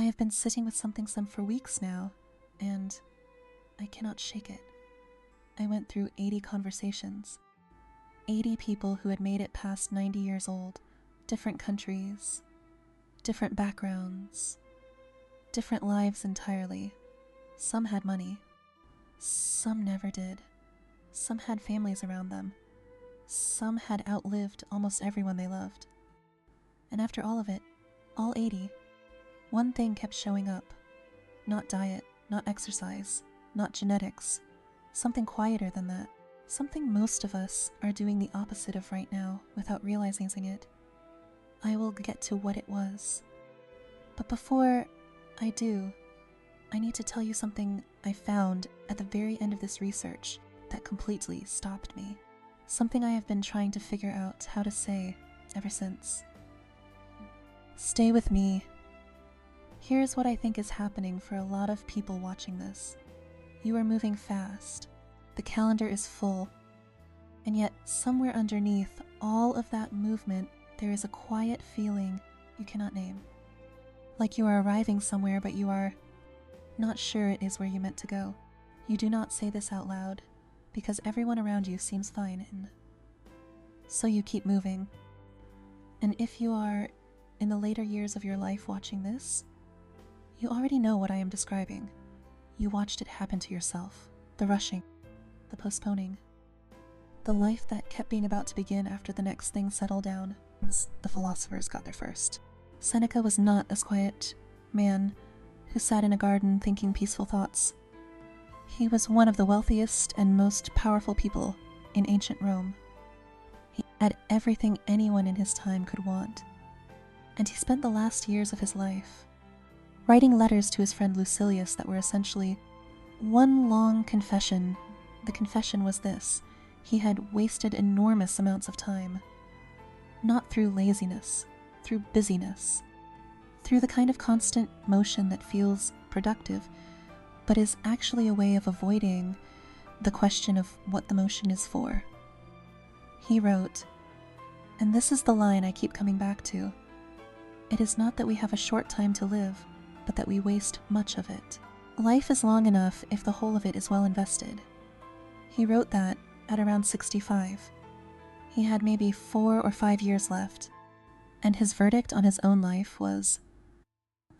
I have been sitting with something for weeks now, and I cannot shake it. I went through 80 conversations. 80 people who had made it past 90 years old, different countries, different backgrounds, different lives entirely. Some had money. Some never did. Some had families around them. Some had outlived almost everyone they loved. And after all of it, all 80, one thing kept showing up. Not diet, not exercise, not genetics. Something quieter than that. Something most of us are doing the opposite of right now without realizing it. I will get to what it was. But before I do, I need to tell you something I found at the very end of this research that completely stopped me. Something I have been trying to figure out how to say ever since. Stay with me. Here's what I think is happening for a lot of people watching this. You are moving fast. The calendar is full. And yet, somewhere underneath all of that movement, there is a quiet feeling you cannot name. Like you are arriving somewhere, but you are not sure it is where you meant to go. You do not say this out loud, because everyone around you seems fine, and so you keep moving. And if you are in the later years of your life watching this, you already know what I am describing. You watched it happen to yourself. The rushing, the postponing, the life that kept being about to begin after the next thing settled down. The philosophers got there first. Seneca was not a quiet man who sat in a garden thinking peaceful thoughts. He was one of the wealthiest and most powerful people in ancient Rome. He had everything anyone in his time could want. And he spent the last years of his life writing letters to his friend Lucilius that were essentially one long confession. The confession was this: he had wasted enormous amounts of time. Not through laziness, through busyness, through the kind of constant motion that feels productive, but is actually a way of avoiding the question of what the motion is for. He wrote, and this is the line I keep coming back to, "It is not that we have a short time to live, but that we waste much of it. Life is long enough if the whole of it is well invested." He wrote that at around 65. He had maybe 4 or 5 years left, and his verdict on his own life was,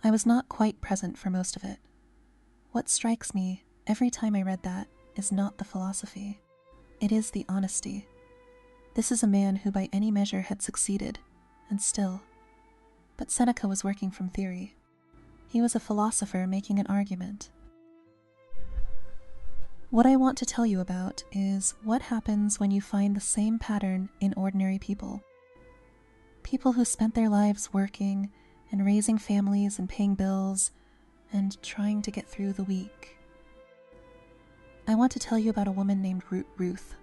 "I was not quite present for most of it." What strikes me every time I read that is not the philosophy. It is the honesty. This is a man who by any measure had succeeded, and still. But Seneca was working from theory. He was a philosopher making an argument. What I want to tell you about is what happens when you find the same pattern in ordinary people. People who spent their lives working and raising families and paying bills and trying to get through the week. I want to tell you about a woman named Ruth.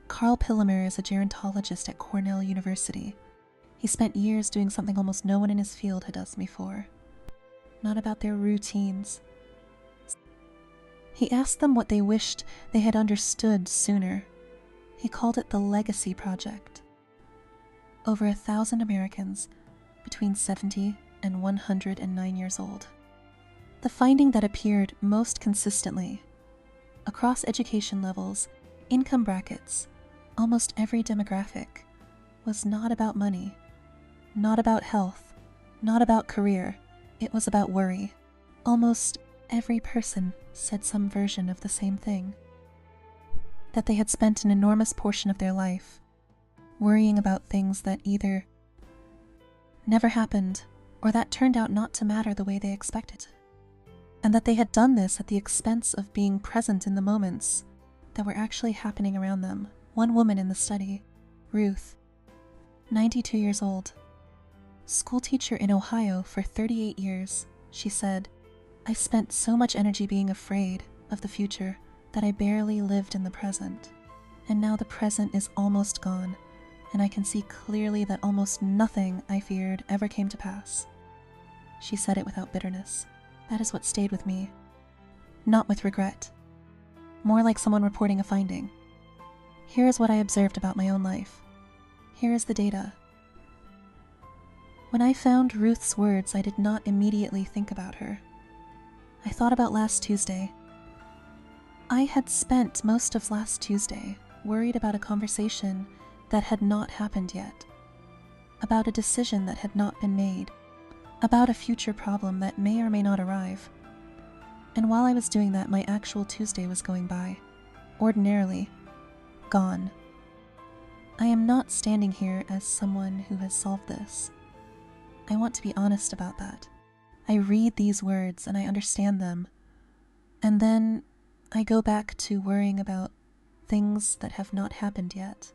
Carl Pillemer is a gerontologist at Cornell University. He spent years doing something almost no one in his field had done before. Not about their routines. He asked them what they wished they had understood sooner. He called it the Legacy Project. Over 1,000 Americans between 70 and 109 years old. The finding that appeared most consistently across education levels, income brackets, almost every demographic, was not about money, not about health, not about career. It was about worry. Almost every person said some version of the same thing. That they had spent an enormous portion of their life worrying about things that either never happened or that turned out not to matter the way they expected. And that they had done this at the expense of being present in the moments that were actually happening around them. One woman in the study, Ruth, 92 years old, school teacher in Ohio for 38 years, she said, "I spent so much energy being afraid of the future that I barely lived in the present. And now the present is almost gone, and I can see clearly that almost nothing I feared ever came to pass." She said it without bitterness. That is what stayed with me. Not with regret. More like someone reporting a finding. Here is what I observed about my own life. Here is the data. When I found Ruth's words, I did not immediately think about her. I thought about last Tuesday. I had spent most of last Tuesday worried about a conversation that had not happened yet, about a decision that had not been made, about a future problem that may or may not arrive. And while I was doing that, my actual Tuesday was going by. Ordinarily. Gone. I am not standing here as someone who has solved this. I want to be honest about that. I read these words and I understand them, and then I go back to worrying about things that have not happened yet.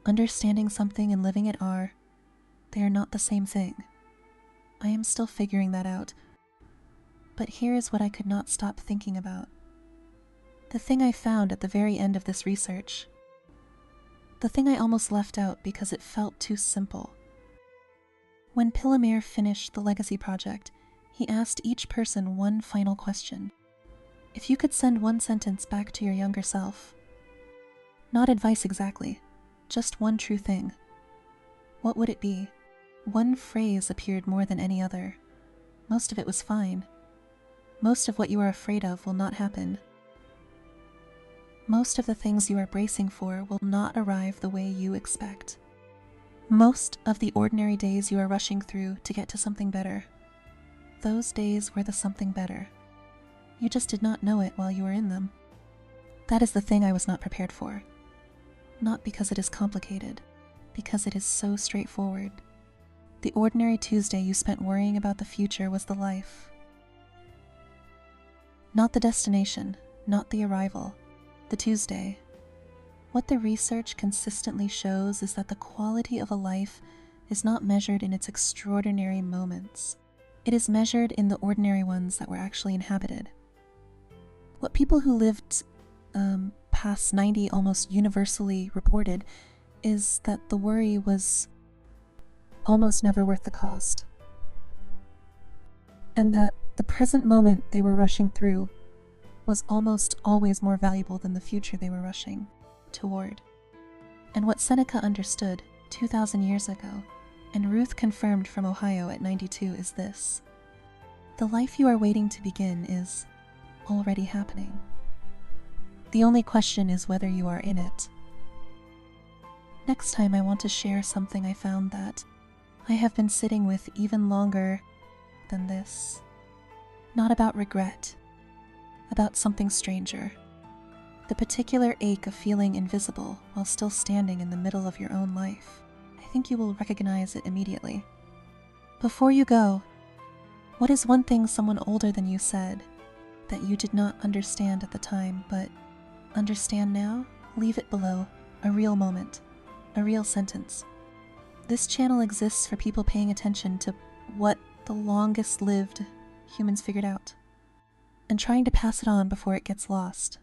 Understanding something and living it they are not the same thing. I am still figuring that out. But here is what I could not stop thinking about. The thing I found at the very end of this research. The thing I almost left out because it felt too simple. When Pillamere finished the Legacy Project, he asked each person one final question. If you could send one sentence back to your younger self, not advice exactly, just one true thing, what would it be? One phrase appeared more than any other. Most of it was fine. Most of what you are afraid of will not happen. Most of the things you are bracing for will not arrive the way you expect. Most of the ordinary days you are rushing through to get to something better. Those days were the something better. You just did not know it while you were in them. That is the thing I was not prepared for. Not because it is complicated, because it is so straightforward. The ordinary Tuesday you spent worrying about the future was the life. Not the destination, not the arrival, the Tuesday. What the research consistently shows is that the quality of a life is not measured in its extraordinary moments. It is measured in the ordinary ones that were actually inhabited. What people who lived past 90 almost universally reported is that the worry was almost never worth the cost. And that the present moment they were rushing through was almost always more valuable than the future they were rushing toward. And what Seneca understood 2,000 years ago, and Ruth confirmed from Ohio at 92, is this: the life you are waiting to begin is already happening. The only question is whether you are in it. Next time I want to share something I found that I have been sitting with even longer than this. Not about regret, about something stranger. The particular ache of feeling invisible while still standing in the middle of your own life. I think you will recognize it immediately. Before you go, what is one thing someone older than you said that you did not understand at the time, but understand now? Leave it below. A real moment. A real sentence. This channel exists for people paying attention to what the longest lived humans figured out, and trying to pass it on before it gets lost.